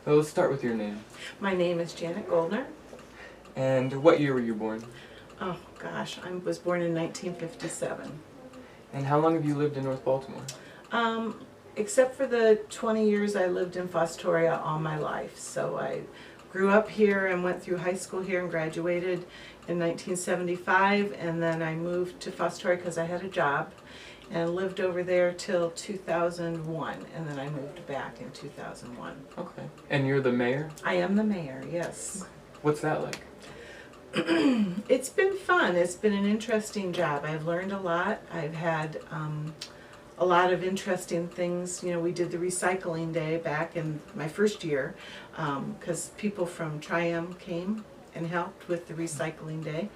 So let's start with your name. My name is Janet Goldner. And what year were you born? Oh gosh, I was born in 1957. And how long have you lived in North Baltimore? Except for the 20 years I lived in Fostoria all my life. So I grew up here and went through high school here and graduated in 1975, and then I moved to Fostoria because I had a job and lived over there till 2001, and then I moved back in 2001. Okay. And you're the mayor? I am the mayor, yes. What's that like? It's been fun. It's been an interesting job. I've learned a lot. I've had a lot of interesting things. You know, we did the recycling day back in my first year because people from Triumph came and helped with the recycling day.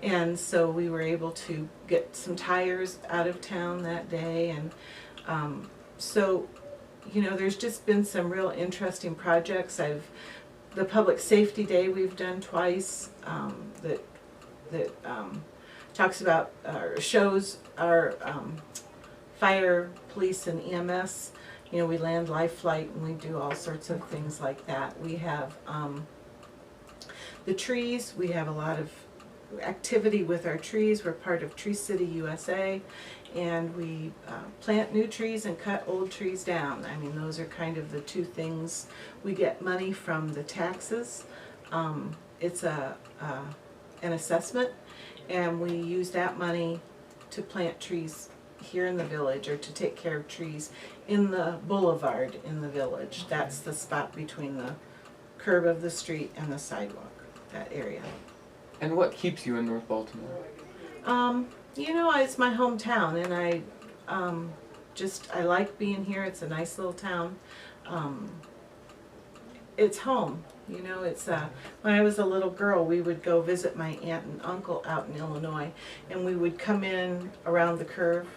And so we were able to get some tires out of town that day. And so, you know, there's just been some real interesting projects. The Public Safety Day we've done twice that talks about, shows our fire, police, and EMS. You know, we land life flight and we do all sorts of things like that. We have the trees. We have a lot of activity with our trees. We're part of Tree City USA, and we plant new trees and cut old trees down. I mean, those are kind of the two things. We get money from the taxes. It's an assessment, and we use that money to plant trees here in the village, or to take care of trees in the boulevard in the village. That's the spot between the curb of the street and the sidewalk, that area. And what keeps you in North Baltimore? You know, it's my hometown, and I like being here. It's a nice little town. It's home. You know, it's when I was a little girl, we would go visit my aunt and uncle out in Illinois, and we would come in around the curve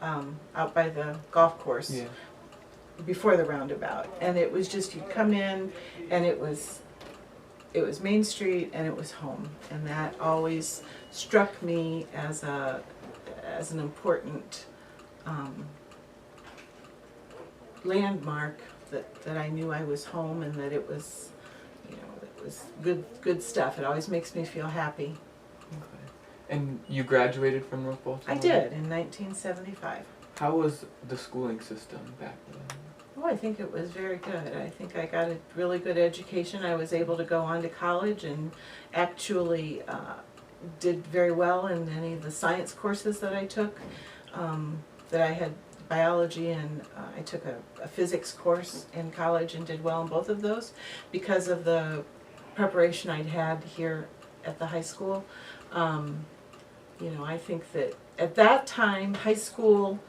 out by the golf course. Yeah. Before the roundabout, and it was just, you'd come in and it was Main Street and it was home, and that always struck me as an important landmark, that I knew I was home, and that it was, you know, it was good stuff. It always makes me feel happy. Okay. And you graduated from North Baltimore? I did, in 1975. How was the schooling system back then? Oh, I think it was very good. I think I got a really good education. I was able to go on to college and actually did very well in any of the science courses that I took. That I had biology, and I took a physics course in college and did well in both of those because of the preparation I'd had here at the high school. You know, I think that at that time, high school,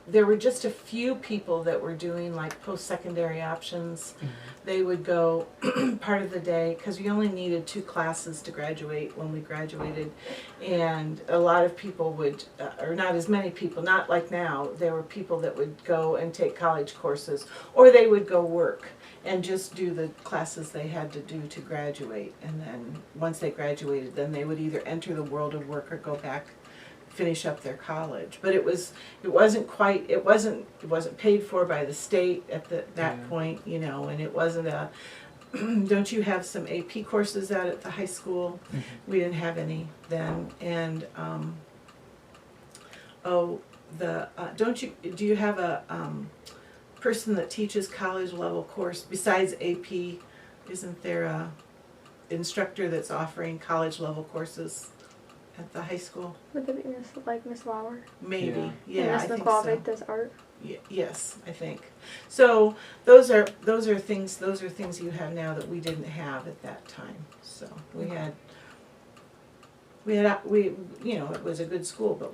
there were just a few people that were doing like post-secondary options. Mm-hmm. They would go part of the day, because we only needed 2 classes to graduate when we graduated, and a lot of people would, or not as many people, not like now, there were people that would go and take college courses, or they would go work and just do the classes they had to do to graduate, and then once they graduated, then they would either enter the world of work or go back, finish up their college. But it wasn't paid for by the state at that point, you know, and it wasn't a don't you have some AP courses out at the high school? Mm-hmm. We didn't have any then. And do you have a person that teaches college level course besides AP? Isn't there a instructor that's offering college level courses at the high school? Would that be Miss Lauer? Maybe, yeah, I think so. so. Art. Yes, I think so. Those are things you have now that we didn't have at that time. So we had you know, it was a good school, but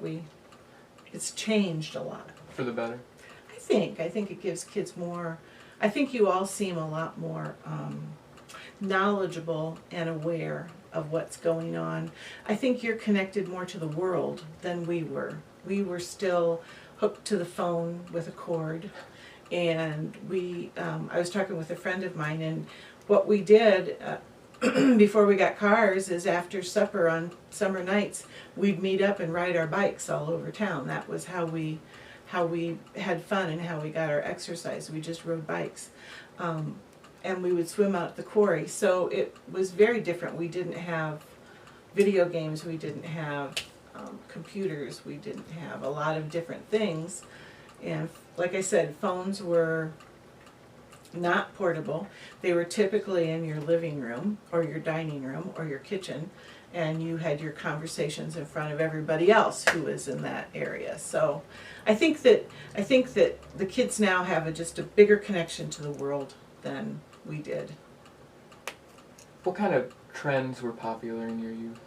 it's changed a lot for the better. I think it gives kids more. I think you all seem a lot more knowledgeable and aware of what's going on. I think you're connected more to the world than we were. We were still hooked to the phone with a cord, and I was talking with a friend of mine, and what we did before we got cars is after supper on summer nights, we'd meet up and ride our bikes all over town. That was how we had fun and how we got our exercise. We just rode bikes. and we would swim out at the quarry. So it was very different. We didn't have video games, we didn't have computers, we didn't have a lot of different things. And like I said, phones were not portable. They were typically in your living room or your dining room or your kitchen, and you had your conversations in front of everybody else who was in that area. So I think that the kids now have just a bigger connection to the world than we did. What kind of trends were popular in your youth?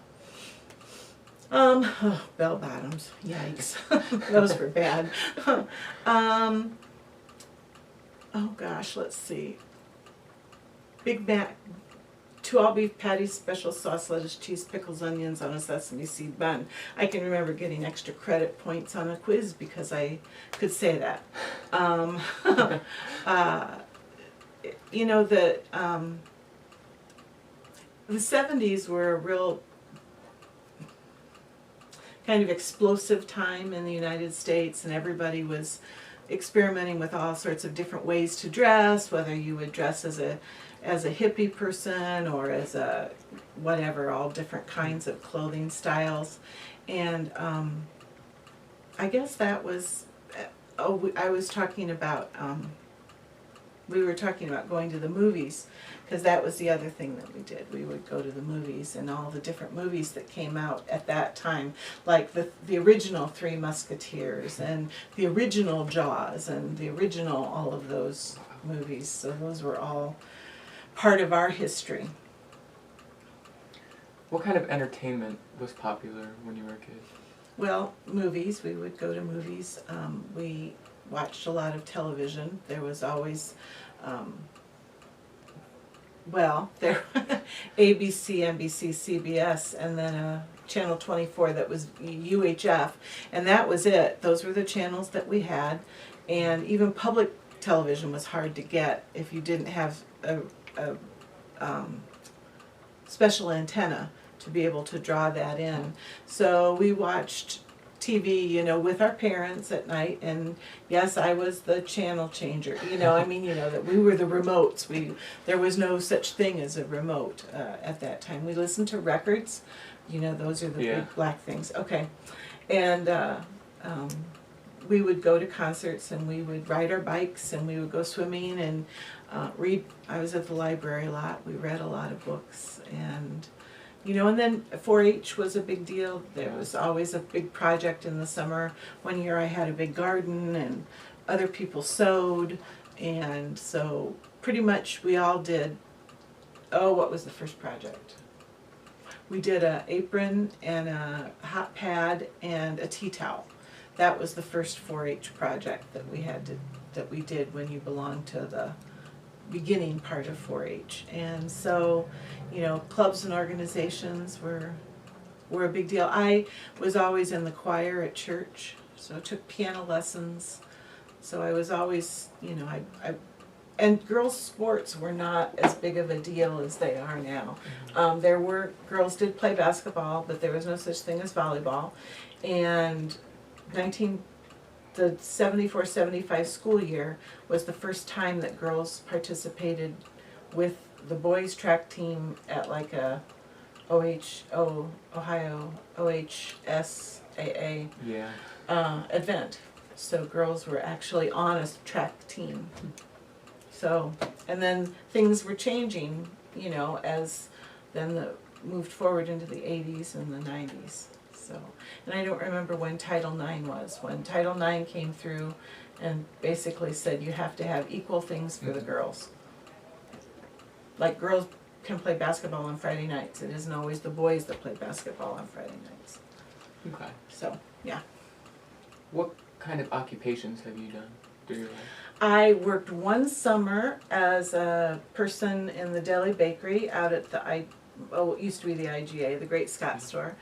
Bell bottoms, yikes. Those were bad. Oh gosh, let's see. Big Mac, 2 all-beef patties, special sauce, lettuce, cheese, pickles, onions on a sesame seed bun. I can remember getting extra credit points on a quiz because I could say that. You know, the 70s were a real kind of explosive time in the United States, and everybody was experimenting with all sorts of different ways to dress, whether you would dress as a hippie person or as a whatever, all different kinds of clothing styles. And I guess that was, I was talking about, we were talking about going to the movies, because that was the other thing that we did. We would go to the movies, and all the different movies that came out at that time, like the original Three Musketeers and the original Jaws and the original all of those movies. So those were all part of our history. What kind of entertainment was popular when you were a kid? Well, movies. We would go to movies. We watched a lot of television. There was always there ABC, NBC, CBS, and then Channel 24 that was UHF, and that was it. Those were the channels that we had, and even public television was hard to get if you didn't have a special antenna to be able to draw that in. So we watched TV, you know, with our parents at night, and yes, I was the channel changer. You know, I mean, you know, that we were the remotes. There was no such thing as a remote at that time. We listened to records. You know, those are the big black things. Okay, and we would go to concerts, and we would ride our bikes, and we would go swimming and read. I was at the library a lot. We read a lot of books, and you know, and then 4-H was a big deal. There was always a big project in the summer. One year I had a big garden, and other people sewed, and so pretty much we all did. Oh, what was the first project? We did an apron and a hot pad and a tea towel. That was the first 4-H project that we did when you belonged to the beginning part of 4-H. And so, you know, clubs and organizations were a big deal. I was always in the choir at church, so I took piano lessons. So I was always, you know, and girls' sports were not as big of a deal as they are now. Girls did play basketball, but there was no such thing as volleyball. And the 74-75 school year was the first time that girls participated with the boys track team at like a Ohio OHSAA event. So girls were actually on a track team. So, and then things were changing, you know, as then moved forward into the 80s and the 90s. So, and I don't remember when Title IX was. When Title IX came through and basically said you have to have equal things for the girls. Like girls can play basketball on Friday nights. It isn't always the boys that play basketball on Friday nights. Okay. So, yeah. What kind of occupations have you done through your life? I worked one summer as a person in the deli bakery out at it used to be the IGA, the Great Scott store.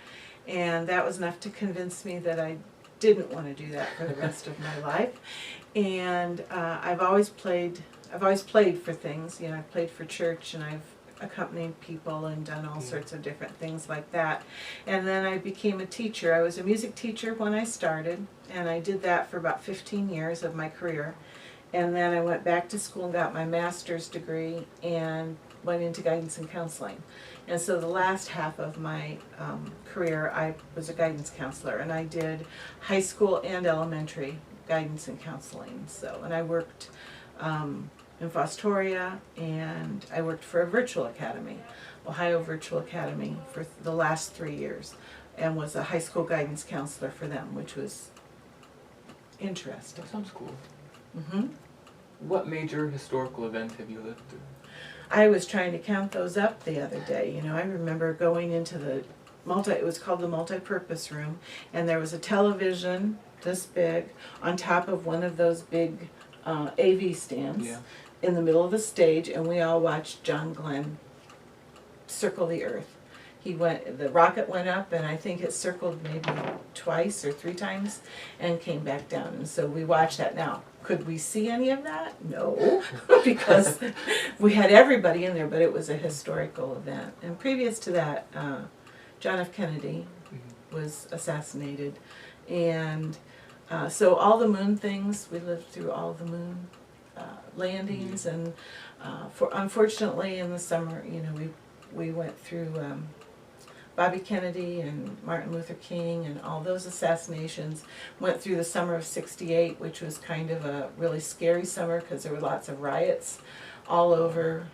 And that was enough to convince me that I didn't want to do that for the rest of my life. And I've always played for things. You know, I've played for church, and I've accompanied people and done all sorts of different things like that. And then I became a teacher. I was a music teacher when I started, and I did that for about 15 years of my career. And then I went back to school and got my master's degree and went into guidance and counseling. And so the last half of my career, I was a guidance counselor, and I did high school and elementary guidance and counseling. So, and I worked in Fostoria, and I worked for a virtual academy, Ohio Virtual Academy, for the last 3 years, and was a high school guidance counselor for them, which was interesting. That sounds cool. Mm-hmm. What major historical event have you lived through? I was trying to count those up the other day. You know, I remember going into the it was called the multi-purpose room, and there was a television this big on top of one of those big AV stands Yeah. in the middle of the stage, and we all watched John Glenn circle the earth. The rocket went up, and I think it circled maybe twice or 3 times and came back down. And so we watched that. Now, could we see any of that? No, because we had everybody in there, but it was a historical event. And previous to that, John F. Kennedy was assassinated. And so all the moon things, we lived through all the moon landings. And unfortunately in the summer, you know, we went through Bobby Kennedy and Martin Luther King and all those assassinations. Went through the summer of '68, which was kind of a really scary summer because there were lots of riots all over.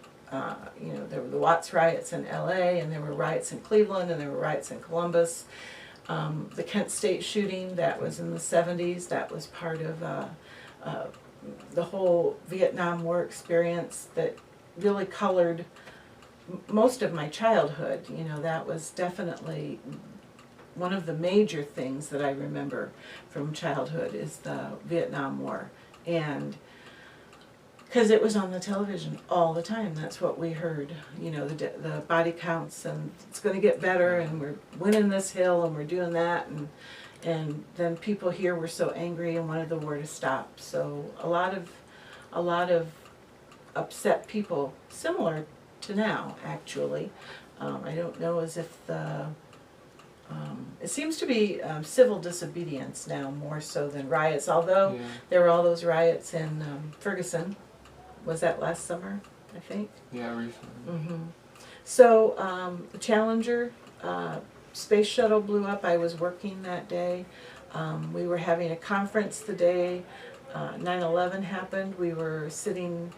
You know, there were the Watts riots in LA, and there were riots in Cleveland, and there were riots in Columbus. The Kent State shooting, that was in the '70s, that was part of the whole Vietnam War experience that really colored most of my childhood. You know, that was definitely one of the major things that I remember from childhood is the Vietnam War. And because it was on the television all the time, that's what we heard, you know, the body counts, and it's going to get better, and we're winning this hill, and we're doing that, and then people here were so angry and wanted the war to stop. So a lot of upset people, similar to now, actually. I don't know as if it seems to be civil disobedience now more so than riots, although there were all those riots in Ferguson. Was that last summer, I think? Yeah, recently. Mm-hmm. So the Challenger space shuttle blew up. I was working that day. We were having a conference the day 9/11 happened. We were sitting,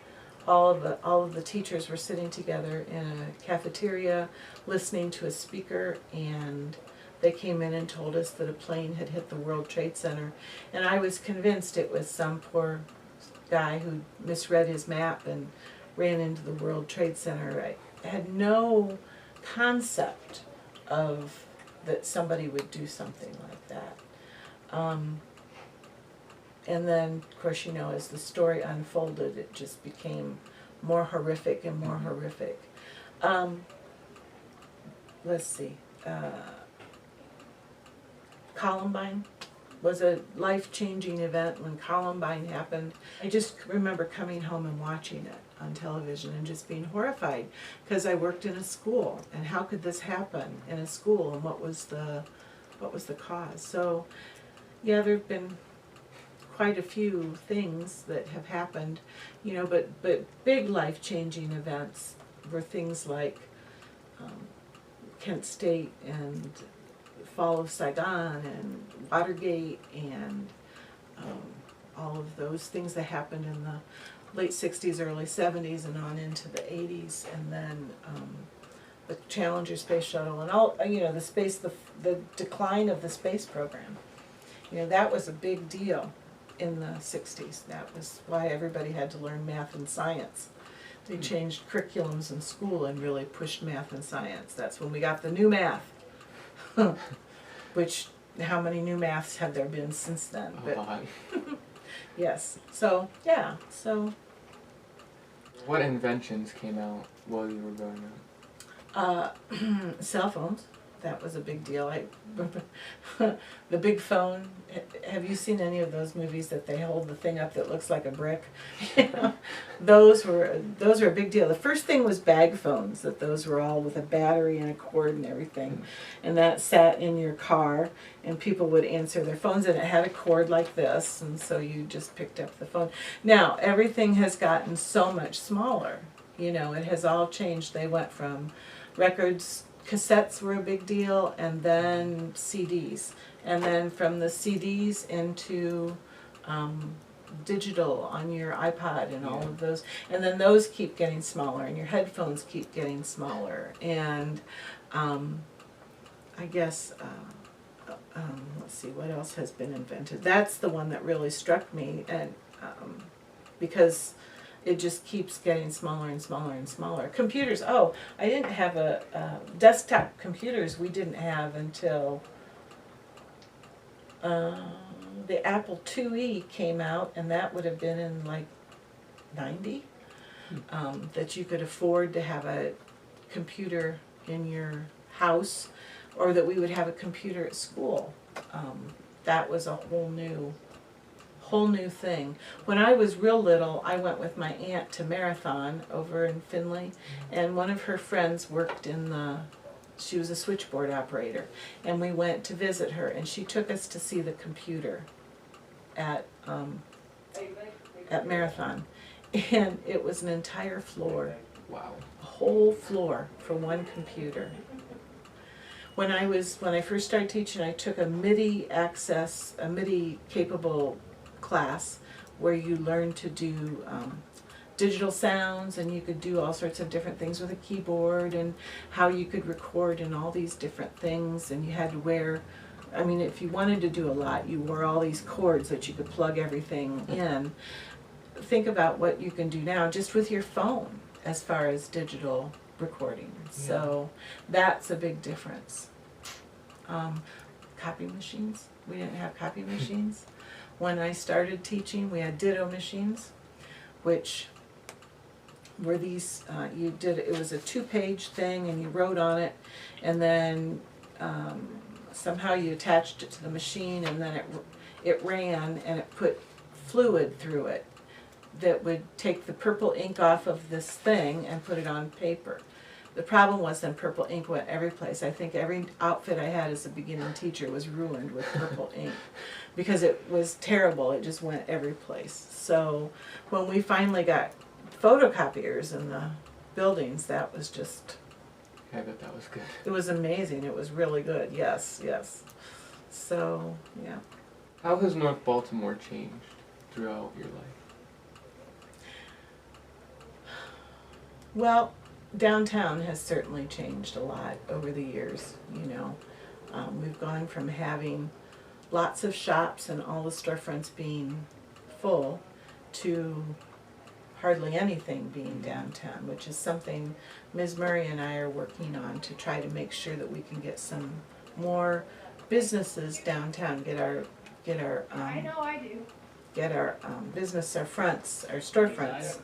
all of the teachers were sitting together in a cafeteria listening to a speaker, and they came in and told us that a plane had hit the World Trade Center. And I was convinced it was some poor guy who misread his map and ran into the World Trade Center. I had no concept of that somebody would do something like that. And then, of course, you know, as the story unfolded, it just became more horrific and more horrific. Let's see. Columbine was a life-changing event when Columbine happened. I just remember coming home and watching it on television and just being horrified because I worked in a school, and how could this happen in a school, and what was the cause? So, yeah, there've been quite a few things that have happened, you know, but big life-changing events were things like Kent State and the fall of Saigon and Watergate and all of those things that happened in the late 60s, early 70s, and on into the 80s, and then the Challenger space shuttle and all, you know, the decline of the space program. You know, that was a big deal in the 60s. That was why everybody had to learn math and science. They changed curriculums in school and really pushed math and science. That's when we got the new math. Which, how many new maths have there been since then? A lot. Yes. So, yeah. So. What inventions came out while you were growing up? Cell phones. that was a big deal. The big phone. Have you seen any of those movies that they hold the thing up that looks like a brick? Those were a big deal. The first thing was bag phones. That those were all with a battery and a cord and everything, and that sat in your car, and people would answer their phones, and it had a cord like this, and so you just picked up the phone. Now everything has gotten so much smaller. You know, it has all changed. They went from records. Cassettes were a big deal, and then CDs, and then from the CDs into digital on your iPod and all of those, and then those keep getting smaller, and your headphones keep getting smaller, and I guess let's see what else has been invented. That's the one that really struck me, and because it just keeps getting smaller and smaller and smaller. Computers, I didn't have desktop computers we didn't have until the Apple IIe came out, and that would have been in like 90, that you could afford to have a computer in your house, or that we would have a computer at school. That was a whole new thing. When I was real little, I went with my aunt to Marathon over in Findlay, and one of her friends worked she was a switchboard operator, and we went to visit her, and she took us to see the computer at Marathon, and it was an entire floor. Wow. A whole floor for one computer. When I first started teaching, I took a MIDI capable class where you learn to do digital sounds, and you could do all sorts of different things with a keyboard, and how you could record and all these different things, and you had to wear, I mean, if you wanted to do a lot, you wore all these cords that you could plug everything in. Think about what you can do now just with your phone as far as digital recording. Yeah. So that's a big difference. Copy machines. We didn't have copy machines. When I started teaching, we had ditto machines, which were these, it was a 2-page thing, and you wrote on it, and then somehow you attached it to the machine, and then it ran, and it put fluid through it that would take the purple ink off of this thing and put it on paper. The problem was then purple ink went every place. I think every outfit I had as a beginning teacher was ruined with purple ink because it was terrible. It just went every place. So when we finally got photocopiers in the buildings, that was just... I bet that was good. It was amazing. It was really good. Yes, yes. So, yeah. How has North Baltimore changed throughout your life? Well, downtown has certainly changed a lot over the years, you know. We've gone from having lots of shops and all the storefronts being full to hardly anything being downtown, which is something Ms. Murray and I are working on to try to make sure that we can get some more businesses downtown, get our business, our fronts, our storefronts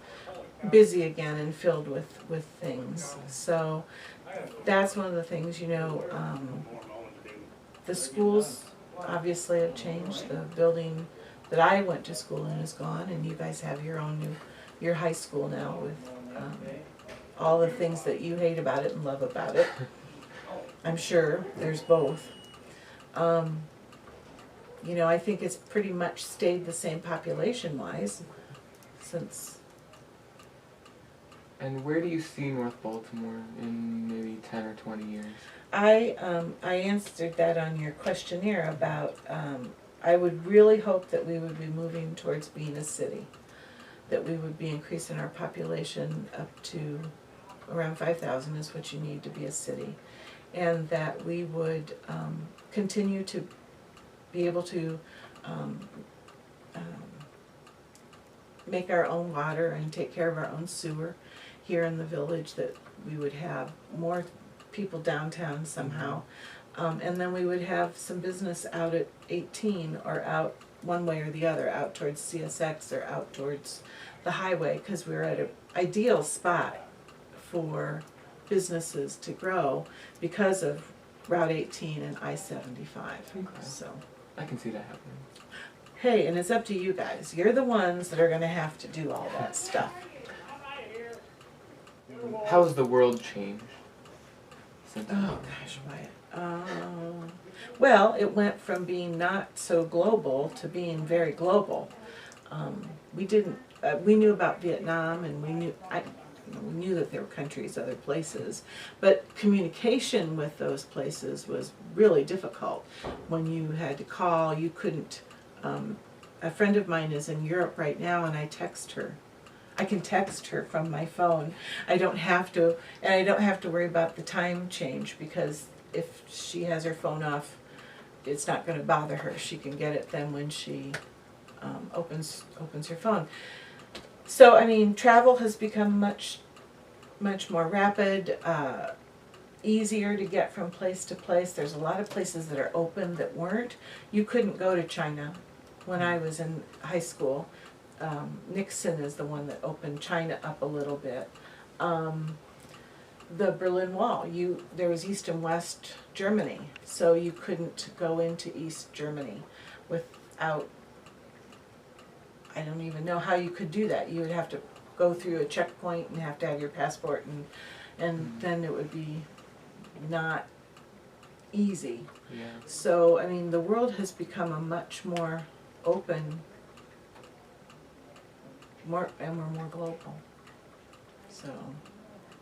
busy again and filled with things. So that's one of the things, you know. The schools obviously have changed. The building that I went to school in is gone, and you guys have your own your high school now with all the things that you hate about it and love about it. I'm sure there's both. You know, I think it's pretty much stayed the same population-wise since. And where do you see North Baltimore in maybe 10 or 20 years? I answered that on your questionnaire about, I would really hope that we would be moving towards being a city, that we would be increasing our population up to around 5,000 is what you need to be a city, and that we would continue to be able to make our own water and take care of our own sewer here in the village, that we would have more people downtown somehow, and then we would have some business out at 18 or out one way or the other, out towards CSX or out towards the highway, because we're at an ideal spot for businesses to grow because of Route 18 and I-75. Okay. So, I can see that happening. hey, and it's up to you guys. You're the ones that are going to have to do all that stuff. How's the world changed since? Oh gosh, Wyatt. Well, it went from being not so global to being very global. We knew about Vietnam, and we knew that there were countries, other places, but communication with those places was really difficult. When you had to call, you couldn't. A friend of mine is in Europe right now, and I text her. I can text her from my phone. I don't have to, and I don't have to worry about the time change, because if she has her phone off, it's not going to bother her. She can get it then when she opens her phone. So I mean, travel has become much more rapid, easier to get from place to place. There's a lot of places that are open that weren't. You couldn't go to China when I was in high school. Nixon is the one that opened China up a little bit. The Berlin Wall, there was East and West Germany, so you couldn't go into East Germany without, I don't even know how you could do that. You would have to go through a checkpoint and have to have your passport, and then it would be not easy. Yeah. So, I mean, the world has become a much more open, we're more global. So,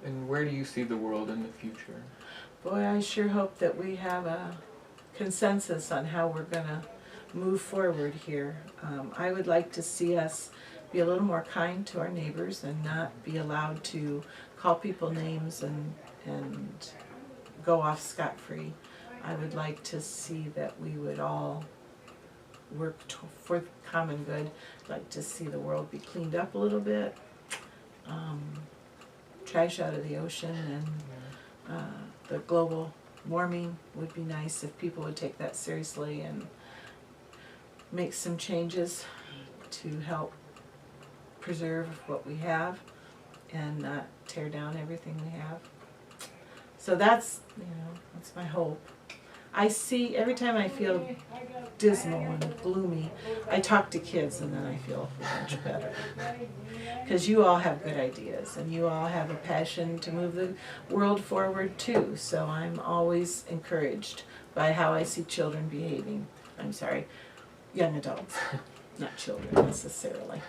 And where do you see the world in the future? boy, I sure hope that we have a consensus on how we're gonna move forward here. I would like to see us be a little more kind to our neighbors and not be allowed to call people names and go off scot-free. I would like to see that we would all work for the common good. I'd like to see the world be cleaned up a little bit, trash out of the ocean, and the global warming would be nice if people would take that seriously and make some changes to help preserve what we have and not tear down everything we have. So that's my hope. I see, every time I feel dismal and gloomy, I talk to kids, and then I feel much better. Because you all have good ideas, and you all have a passion to move the world forward too. So I'm always encouraged by how I see children behaving. I'm sorry, young adults, not children necessarily.